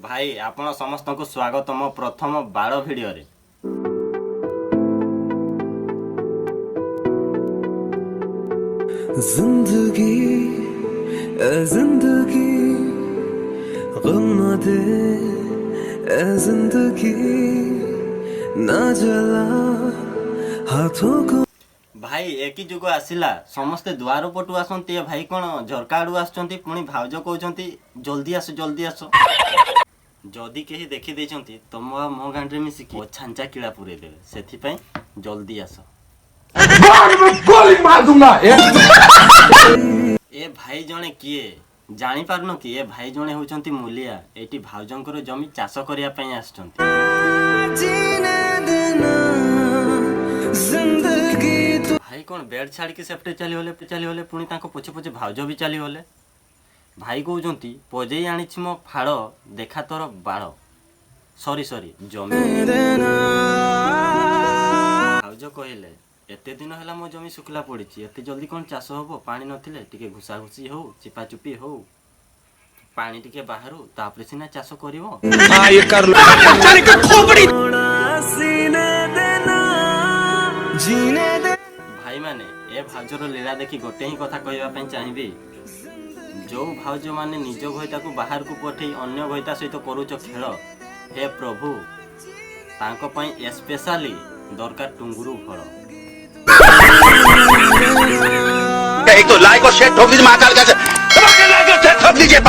भाई आपण समस्त को स्वागत मो प्रथम बाड़ भिडियो रे। जिंदगी ए जिंदगी गम न दे ए जिंदगी ना जला हाथों को। भाई एक जुग आसिला समस्ते द्वार पटु आसंती भाई कौन झरका आड़ू आसुचंती पुणी भाउज कहउचंती जल्दी आस जल्दी आस। जदि केही देखि देइचंती तम मो गांडरे मिसिकी छांचा किड़ा पुरे देबे सेथि जल्दी आस। गोली मार दूंगा। ए भाई जणे किए जानी पारनो कि ए भाई जणे होचंती मुलिया एटी भाउजंकर जमी चाष करिया पई आछंती। भाई कौन बेड छाड़ के सेफ्टे चली होले पुणी तांको पछे पछे भाउज भी चली होले। भाई कहउचंती पजेई आनिछि मो फाड़ देखा तोर बाड़ सॉरी जमी। भाउज कहले एते दिन हला मो जमी सुखला पड़िछि एते जल्दी कौन चाष हबो पानी नथिले टिके घुसा घुसी हो चिपा चुपी हो पानी टिके बाहरु तापरे सिना चाष करिवो। हां ये कर लो बेचारी का खोपड़ी जीने दे। भाई माने ए भाउजर लीला देखि गोटे ही कथा कहबा पई चाहिबी जो भाउज माने निज घइता को बाहर को पठेई अन्य घइता सहित करूच खेल हे प्रभु तांको पई स्पेशली दरकार टुंगुरु फल। एक तो लाइक और शेयर ठोक दीजिए महाकाल का लाइक और शेयर ठोक दीजिए।